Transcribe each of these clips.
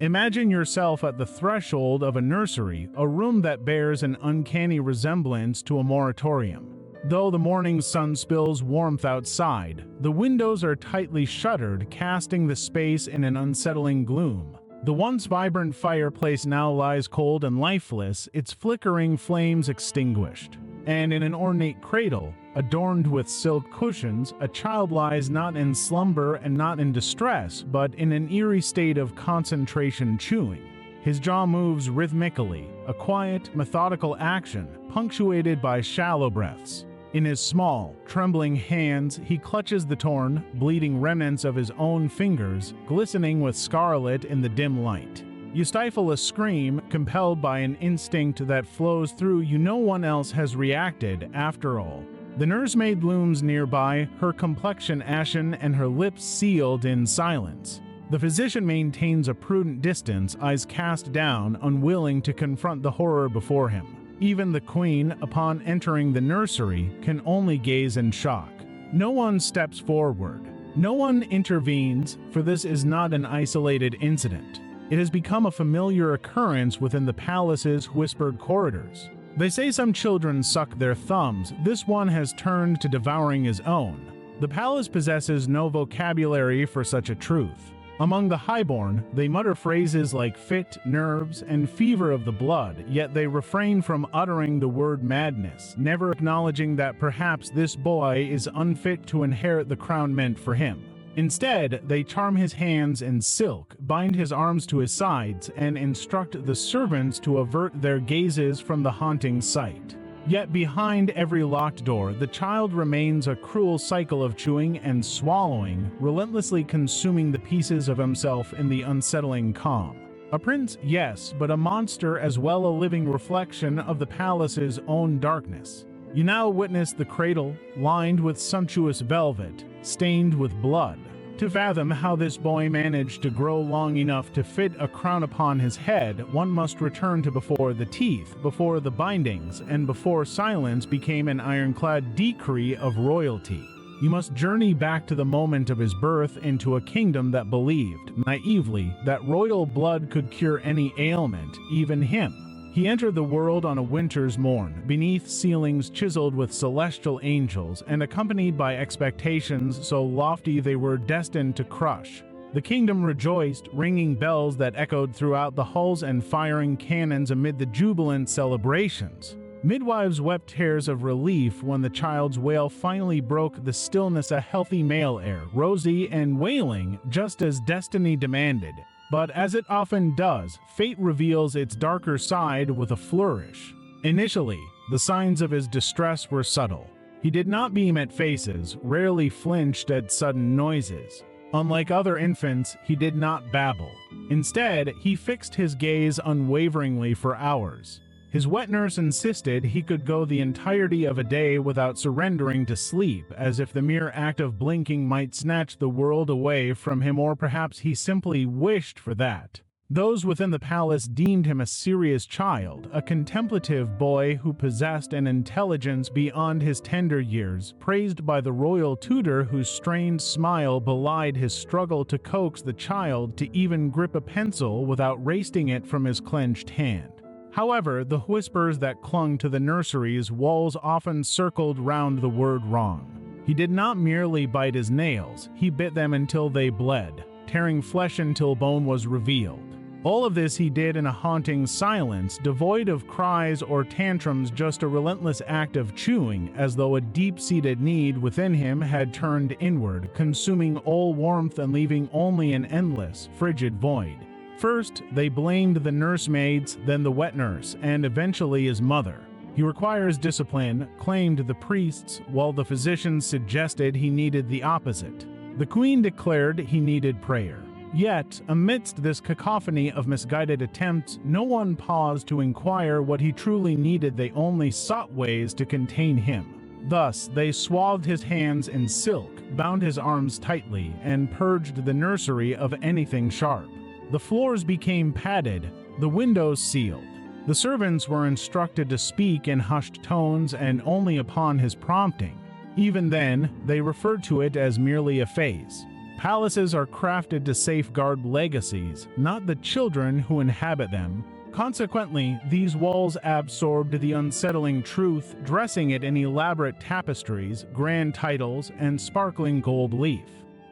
Imagine yourself at the threshold of a nursery, a room that bears an uncanny resemblance to a moratorium. Though the morning sun spills warmth outside, the windows are tightly shuttered, casting the space in an unsettling gloom. The once vibrant fireplace now lies cold and lifeless, its flickering flames extinguished. And in an ornate cradle, adorned with silk cushions, a child lies not in slumber and not in distress, but in an eerie state of concentration chewing. His jaw moves rhythmically, a quiet, methodical action, punctuated by shallow breaths. In his small, trembling hands, he clutches the torn, bleeding remnants of his own fingers, glistening with scarlet in the dim light. You stifle a scream, compelled by an instinct that flows through you. No one else has reacted, after all. The nursemaid looms nearby, her complexion ashen and her lips sealed in silence. The physician maintains a prudent distance, eyes cast down, unwilling to confront the horror before him. Even the queen, upon entering the nursery, can only gaze in shock. No one steps forward. No one intervenes, for this is not an isolated incident. It has become a familiar occurrence within the palace's whispered corridors. They say some children suck their thumbs. This one has turned to devouring his own. The palace possesses no vocabulary for such a truth. Among the highborn, they mutter phrases like fit, nerves, and fever of the blood, yet they refrain from uttering the word madness, never acknowledging that perhaps this boy is unfit to inherit the crown meant for him. Instead, they charm his hands in silk, bind his arms to his sides, and instruct the servants to avert their gazes from the haunting sight. Yet behind every locked door, the child remains a cruel cycle of chewing and swallowing, relentlessly consuming the pieces of himself in the unsettling calm. A prince, yes, but a monster as well, a living reflection of the palace's own darkness. You now witness the cradle, lined with sumptuous velvet, stained with blood. To fathom how this boy managed to grow long enough to fit a crown upon his head, one must return to before the teeth, before the bindings, and before silence became an ironclad decree of royalty. You must journey back to the moment of his birth into a kingdom that believed, naively, that royal blood could cure any ailment, even him. He entered the world on a winter's morn, beneath ceilings chiseled with celestial angels and accompanied by expectations so lofty they were destined to crush. The kingdom rejoiced, ringing bells that echoed throughout the halls and firing cannons amid the jubilant celebrations. Midwives wept tears of relief when the child's wail finally broke the stillness, a healthy male heir, rosy and wailing, just as destiny demanded. But as it often does, fate reveals its darker side with a flourish. Initially, the signs of his distress were subtle. He did not beam at faces, rarely flinched at sudden noises. Unlike other infants, he did not babble. Instead, he fixed his gaze unwaveringly for hours. His wet nurse insisted he could go the entirety of a day without surrendering to sleep, as if the mere act of blinking might snatch the world away from him, or perhaps he simply wished for that. Those within the palace deemed him a serious child, a contemplative boy who possessed an intelligence beyond his tender years, praised by the royal tutor whose strained smile belied his struggle to coax the child to even grip a pencil without wresting it from his clenched hand. However, the whispers that clung to the nursery's walls often circled round the word wrong. He did not merely bite his nails, he bit them until they bled, tearing flesh until bone was revealed. All of this he did in a haunting silence, devoid of cries or tantrums, just a relentless act of chewing, as though a deep-seated need within him had turned inward, consuming all warmth and leaving only an endless, frigid void. First, they blamed the nursemaids, then the wet nurse, and eventually his mother. He requires discipline, claimed the priests, while the physicians suggested he needed the opposite. The queen declared he needed prayer. Yet, amidst this cacophony of misguided attempts, no one paused to inquire what he truly needed. They only sought ways to contain him. Thus, they swathed his hands in silk, bound his arms tightly, and purged the nursery of anything sharp. The floors became padded, the windows sealed. The servants were instructed to speak in hushed tones and only upon his prompting. Even then, they referred to it as merely a phase. Palaces are crafted to safeguard legacies, not the children who inhabit them. Consequently, these walls absorbed the unsettling truth, dressing it in elaborate tapestries, grand titles, and sparkling gold leaf.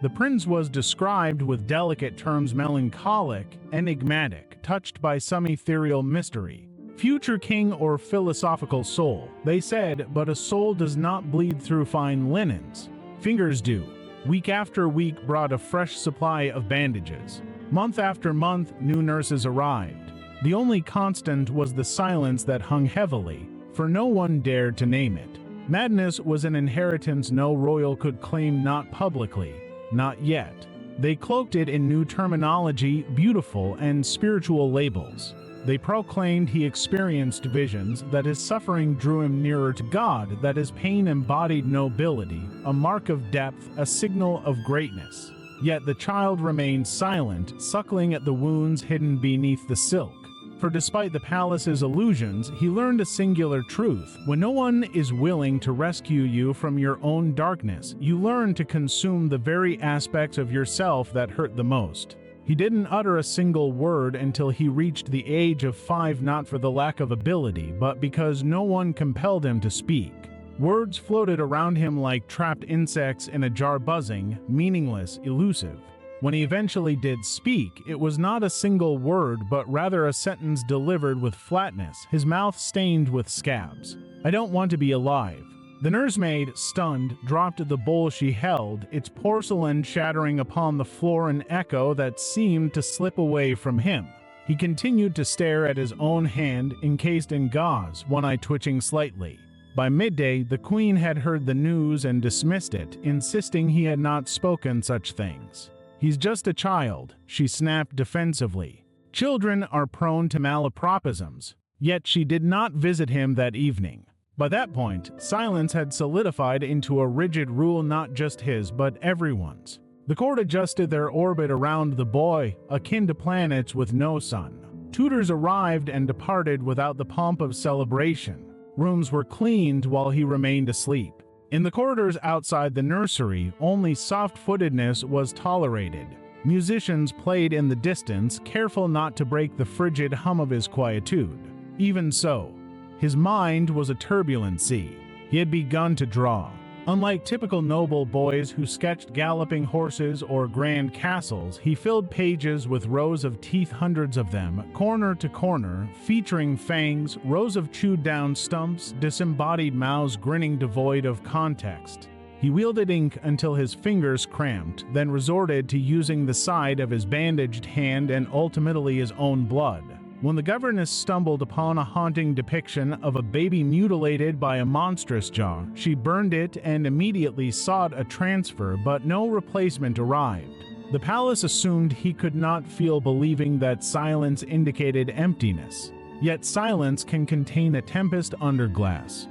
The prince was described with delicate terms: melancholic, enigmatic, touched by some ethereal mystery. Future king or philosophical soul, they said, but a soul does not bleed through fine linens. Fingers do. Week after week brought a fresh supply of bandages. Month after month, new nurses arrived. The only constant was the silence that hung heavily, for no one dared to name it. Madness was an inheritance no royal could claim, not publicly, not yet. They cloaked it in new terminology, beautiful and spiritual labels. They proclaimed he experienced visions, that his suffering drew him nearer to God, that his pain embodied nobility, a mark of depth, a signal of greatness. Yet the child remained silent, suckling at the wounds hidden beneath the silk. For despite the palace's illusions, he learned a singular truth: when no one is willing to rescue you from your own darkness, you learn to consume the very aspects of yourself that hurt the most. He didn't utter a single word until he reached the age of 5, not for the lack of ability, but because no one compelled him to speak. Words floated around him like trapped insects in a jar, buzzing, meaningless, elusive. When he eventually did speak, it was not a single word, but rather a sentence delivered with flatness, his mouth stained with scabs. "I don't want to be alive." The nursemaid, stunned, dropped the bowl she held, its porcelain shattering upon the floor, an echo that seemed to slip away from him. He continued to stare at his own hand, encased in gauze, one eye twitching slightly. By midday, the queen had heard the news and dismissed it, insisting he had not spoken such things. "He's just a child," she snapped defensively. Children are prone to malapropisms. Yet she did not visit him that evening. By that point, silence had solidified into a rigid rule, not just his, but everyone's. The court adjusted their orbit around the boy, akin to planets with no sun. Tutors arrived and departed without the pomp of celebration. Rooms were cleaned while he remained asleep. In the corridors outside the nursery, only soft-footedness was tolerated. Musicians played in the distance, careful not to break the frigid hum of his quietude. Even so, his mind was a turbulent sea. He had begun to draw. Unlike typical noble boys who sketched galloping horses or grand castles, he filled pages with rows of teeth, hundreds of them, corner to corner, featuring fangs, rows of chewed-down stumps, disembodied mouths grinning devoid of context. He wielded ink until his fingers cramped, then resorted to using the side of his bandaged hand and ultimately his own blood. When the governess stumbled upon a haunting depiction of a baby mutilated by a monstrous jaw, she burned it and immediately sought a transfer, but no replacement arrived. The palace assumed he could not feel, believing that silence indicated emptiness. Yet silence can contain a tempest under glass.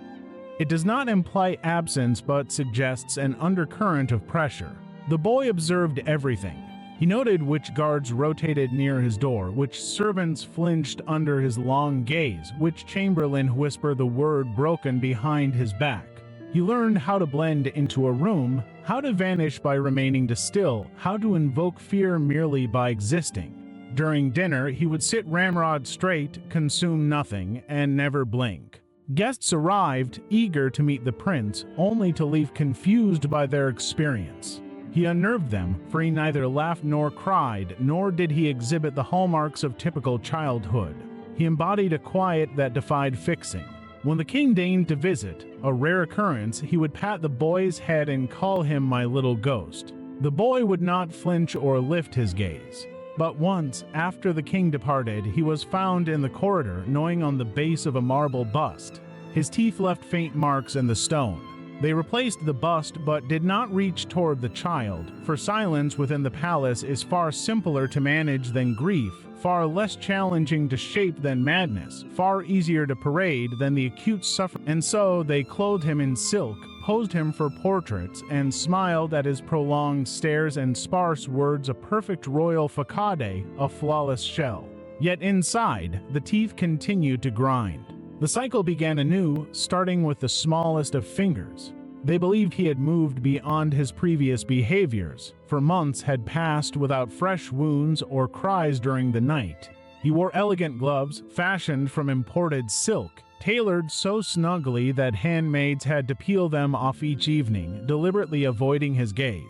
It does not imply absence, but suggests an undercurrent of pressure. The boy observed everything. He noted which guards rotated near his door, which servants flinched under his long gaze, which chamberlain whispered the word broken behind his back. He learned how to blend into a room, how to vanish by remaining still, how to invoke fear merely by existing. During dinner, he would sit ramrod straight, consume nothing, and never blink. Guests arrived, eager to meet the prince, only to leave confused by their experience. He unnerved them, for he neither laughed nor cried, nor did he exhibit the hallmarks of typical childhood. He embodied a quiet that defied fixing. When the king deigned to visit, a rare occurrence, he would pat the boy's head and call him "my little ghost." The boy would not flinch or lift his gaze. But once, after the king departed, he was found in the corridor, gnawing on the base of a marble bust. His teeth left faint marks in the stone. They replaced the bust but did not reach toward the child, for silence within the palace is far simpler to manage than grief, far less challenging to shape than madness, far easier to parade than the acute suffering. And so they clothed him in silk, posed him for portraits, and smiled at his prolonged stares and sparse words, a perfect royal facade, a flawless shell. Yet inside, the teeth continued to grind. The cycle began anew, starting with the smallest of fingers. They believed he had moved beyond his previous behaviors, for months had passed without fresh wounds or cries during the night. He wore elegant gloves fashioned from imported silk, tailored so snugly that handmaids had to peel them off each evening, deliberately avoiding his gaze.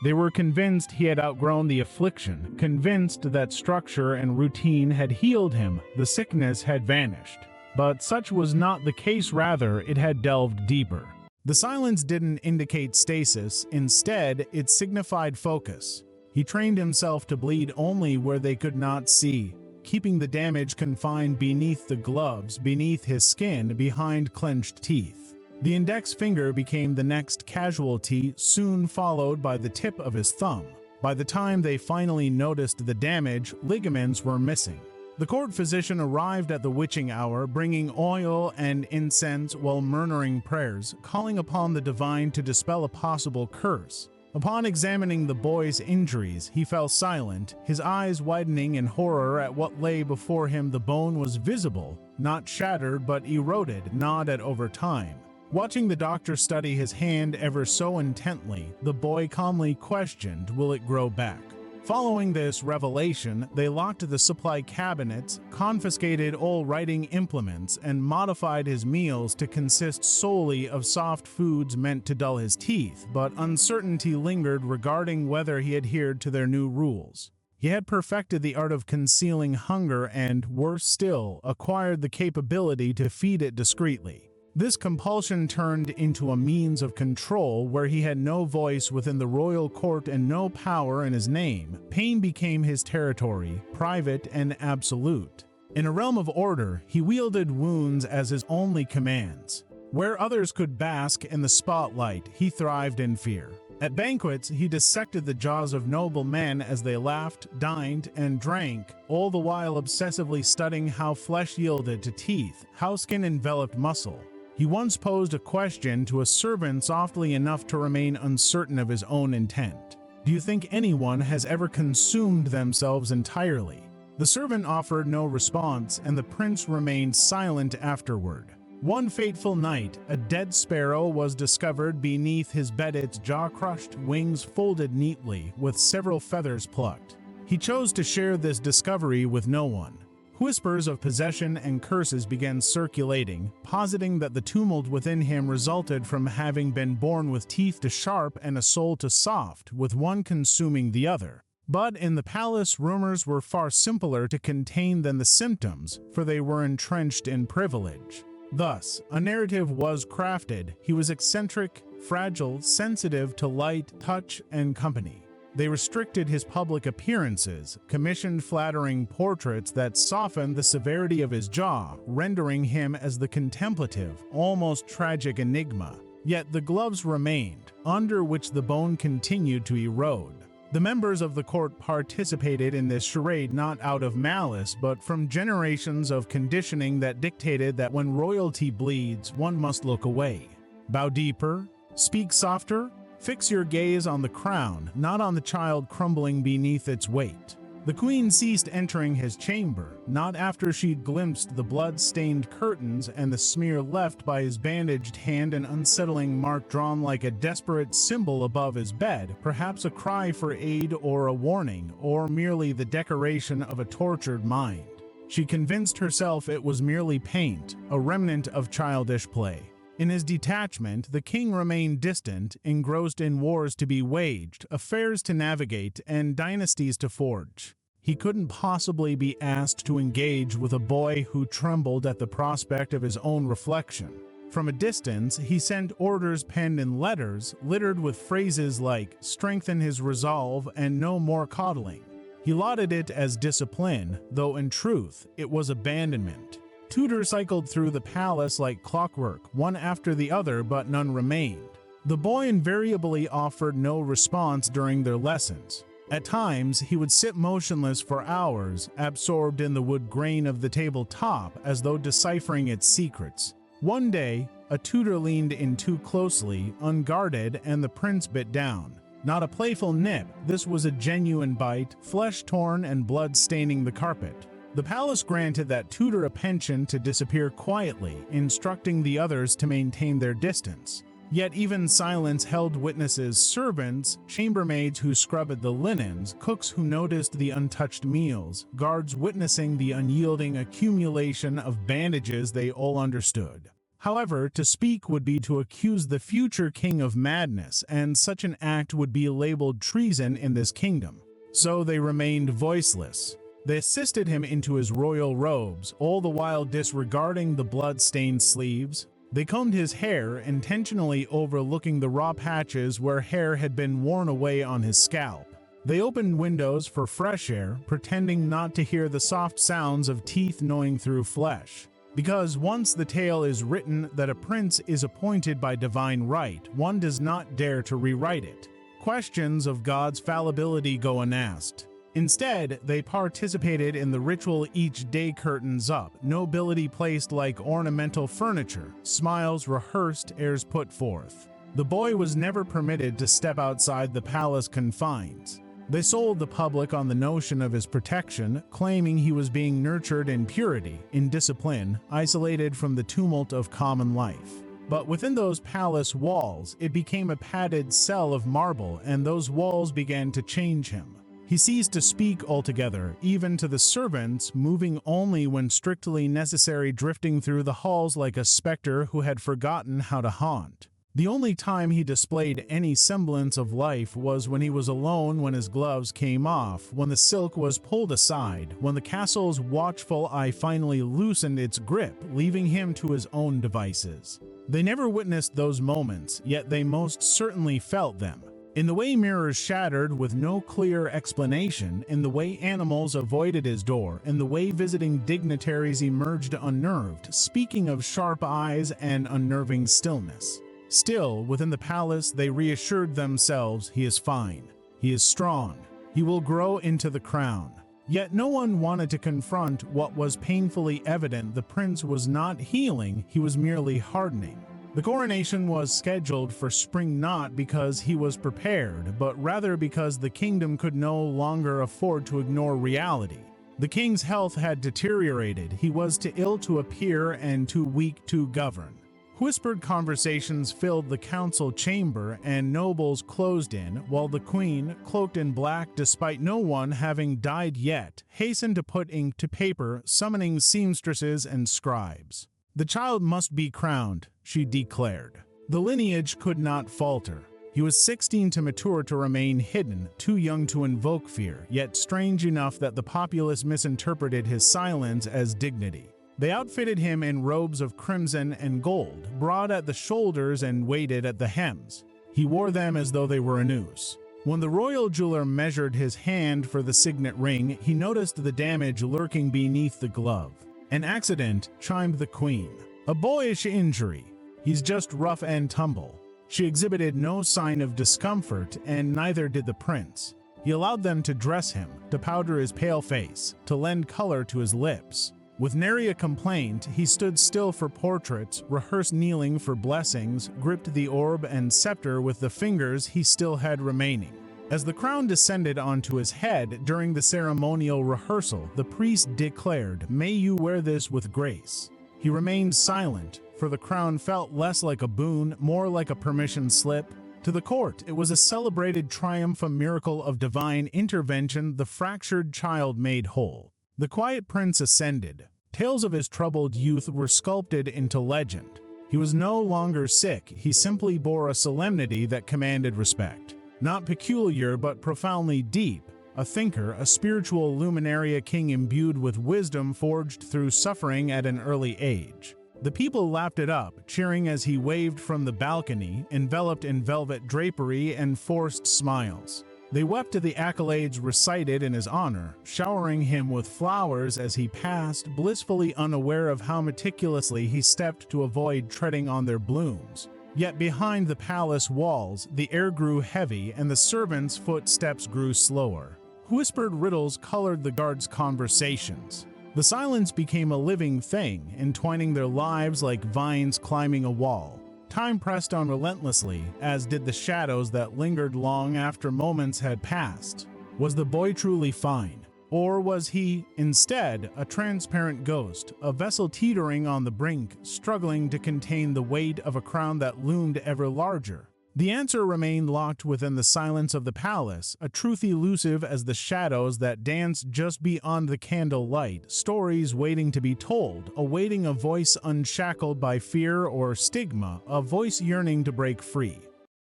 They were convinced he had outgrown the affliction, convinced that structure and routine had healed him, the sickness had vanished. But such was not the case, rather, it had delved deeper. The silence didn't indicate stasis, instead, it signified focus. He trained himself to bleed only where they could not see, keeping the damage confined beneath the gloves, beneath his skin, behind clenched teeth. The index finger became the next casualty, soon followed by the tip of his thumb. By the time they finally noticed the damage, ligaments were missing. The court physician arrived at the witching hour, bringing oil and incense while murmuring prayers, calling upon the divine to dispel a possible curse. Upon examining the boy's injuries, he fell silent, his eyes widening in horror at what lay before him. The bone was visible, not shattered but eroded, gnawed at over time. Watching the doctor study his hand ever so intently, the boy calmly questioned, "Will it grow back?" Following this revelation, they locked the supply cabinets, confiscated all writing implements, and modified his meals to consist solely of soft foods meant to dull his teeth, but uncertainty lingered regarding whether he adhered to their new rules. He had perfected the art of concealing hunger and, worse still, acquired the capability to feed it discreetly. This compulsion turned into a means of control where he had no voice within the royal court and no power in his name. Pain became his territory, private and absolute. In a realm of order, he wielded wounds as his only commands. Where others could bask in the spotlight, he thrived in fear. At banquets, he dissected the jaws of noble men as they laughed, dined, and drank, all the while obsessively studying how flesh yielded to teeth, how skin enveloped muscle. He once posed a question to a servant softly enough to remain uncertain of his own intent. "Do you think anyone has ever consumed themselves entirely?" The servant offered no response, and the prince remained silent afterward. One fateful night, a dead sparrow was discovered beneath his bed, its jaw crushed, wings folded neatly, with several feathers plucked. He chose to share this discovery with no one. Whispers of possession and curses began circulating, positing that the tumult within him resulted from having been born with teeth to sharp and a soul to soft, with one consuming the other. But in the palace, rumors were far simpler to contain than the symptoms, for they were entrenched in privilege. Thus, a narrative was crafted. He was eccentric, fragile, sensitive to light, touch, and company. They restricted his public appearances, commissioned flattering portraits that softened the severity of his jaw, rendering him as the contemplative, almost tragic enigma. Yet the gloves remained, under which the bone continued to erode. The members of the court participated in this charade not out of malice, but from generations of conditioning that dictated that when royalty bleeds, one must look away. Bow deeper, speak softer, fix your gaze on the crown, not on the child crumbling beneath its weight. The queen ceased entering his chamber, not after she'd glimpsed the blood-stained curtains and the smear left by his bandaged hand, an unsettling mark drawn like a desperate symbol above his bed, perhaps a cry for aid or a warning, or merely the decoration of a tortured mind. She convinced herself it was merely paint, a remnant of childish play. In his detachment, the king remained distant, engrossed in wars to be waged, affairs to navigate, and dynasties to forge. He couldn't possibly be asked to engage with a boy who trembled at the prospect of his own reflection. From a distance, he sent orders penned in letters, littered with phrases like, "Strengthen his resolve and no more coddling." He lauded it as discipline, though in truth, it was abandonment. Tutors cycled through the palace like clockwork, one after the other, but none remained. The boy invariably offered no response during their lessons. At times, he would sit motionless for hours, absorbed in the wood grain of the tabletop, as though deciphering its secrets. One day, a tutor leaned in too closely, unguarded, and the prince bit down. Not a playful nip, this was a genuine bite, flesh torn and blood staining the carpet. The palace granted that tutor a pension to disappear quietly, instructing the others to maintain their distance. Yet even silence held witnesses: servants, chambermaids who scrubbed the linens, cooks who noticed the untouched meals, guards witnessing the unyielding accumulation of bandages. They all understood. However, to speak would be to accuse the future king of madness, and such an act would be labeled treason in this kingdom. So they remained voiceless. They assisted him into his royal robes, all the while disregarding the blood-stained sleeves. They combed his hair, intentionally overlooking the raw patches where hair had been worn away on his scalp. They opened windows for fresh air, pretending not to hear the soft sounds of teeth gnawing through flesh. Because once the tale is written that a prince is appointed by divine right, one does not dare to rewrite it. Questions of God's fallibility go unasked. Instead, they participated in the ritual each day: curtains up, nobility placed like ornamental furniture, smiles rehearsed, airs put forth. The boy was never permitted to step outside the palace confines. They sold the public on the notion of his protection, claiming he was being nurtured in purity, in discipline, isolated from the tumult of common life. But within those palace walls, it became a padded cell of marble, and those walls began to change him. He ceased to speak altogether, even to the servants, moving only when strictly necessary, drifting through the halls like a specter who had forgotten how to haunt. The only time he displayed any semblance of life was when he was alone, when his gloves came off, when the silk was pulled aside, when the castle's watchful eye finally loosened its grip, leaving him to his own devices. They never witnessed those moments, yet they most certainly felt them. In the way mirrors shattered with no clear explanation, in the way animals avoided his door, in the way visiting dignitaries emerged unnerved, speaking of sharp eyes and unnerving stillness. Still, within the palace, they reassured themselves: he is fine, he is strong, he will grow into the crown. Yet no one wanted to confront what was painfully evident: the prince was not healing, he was merely hardening. The coronation was scheduled for spring, not because he was prepared, but rather because the kingdom could no longer afford to ignore reality. The king's health had deteriorated, he was too ill to appear and too weak to govern. Whispered conversations filled the council chamber, and nobles closed in, while the queen, cloaked in black despite no one having died yet, hastened to put ink to paper, summoning seamstresses and scribes. The child must be crowned, she declared. The lineage could not falter. He was 16 to mature to remain hidden, too young to invoke fear, yet strange enough that the populace misinterpreted his silence as dignity. They outfitted him in robes of crimson and gold, broad at the shoulders and weighted at the hems. He wore them as though they were a noose. When the royal jeweler measured his hand for the signet ring, he noticed the damage lurking beneath the glove. An accident, chimed the queen. A boyish injury. He's just rough and tumble. She exhibited no sign of discomfort, and neither did the prince. He allowed them to dress him, to powder his pale face, to lend color to his lips. With nary a complaint, he stood still for portraits, rehearsed kneeling for blessings, gripped the orb and scepter with the fingers he still had remaining. As the crown descended onto his head during the ceremonial rehearsal, the priest declared, "May you wear this with grace." He remained silent, for the crown felt less like a boon, more like a permission slip. To the court, it was a celebrated triumph, a miracle of divine intervention, the fractured child made whole. The quiet prince ascended. Tales of his troubled youth were sculpted into legend. He was no longer sick, he simply bore a solemnity that commanded respect. Not peculiar but profoundly deep, a thinker, a spiritual luminary, a king imbued with wisdom forged through suffering at an early age. The people lapped it up, cheering as he waved from the balcony, enveloped in velvet drapery and forced smiles. They wept to the accolades recited in his honor, showering him with flowers as he passed, blissfully unaware of how meticulously he stepped to avoid treading on their blooms. Yet behind the palace walls, the air grew heavy and the servants' footsteps grew slower. Whispered riddles colored the guards' conversations. The silence became a living thing, entwining their lives like vines climbing a wall. Time pressed on relentlessly, as did the shadows that lingered long after moments had passed. Was the boy truly fine? Or was he, instead, a transparent ghost, a vessel teetering on the brink, struggling to contain the weight of a crown that loomed ever larger? The answer remained locked within the silence of the palace, a truth elusive as the shadows that dance just beyond the candle light, stories waiting to be told, awaiting a voice unshackled by fear or stigma, a voice yearning to break free.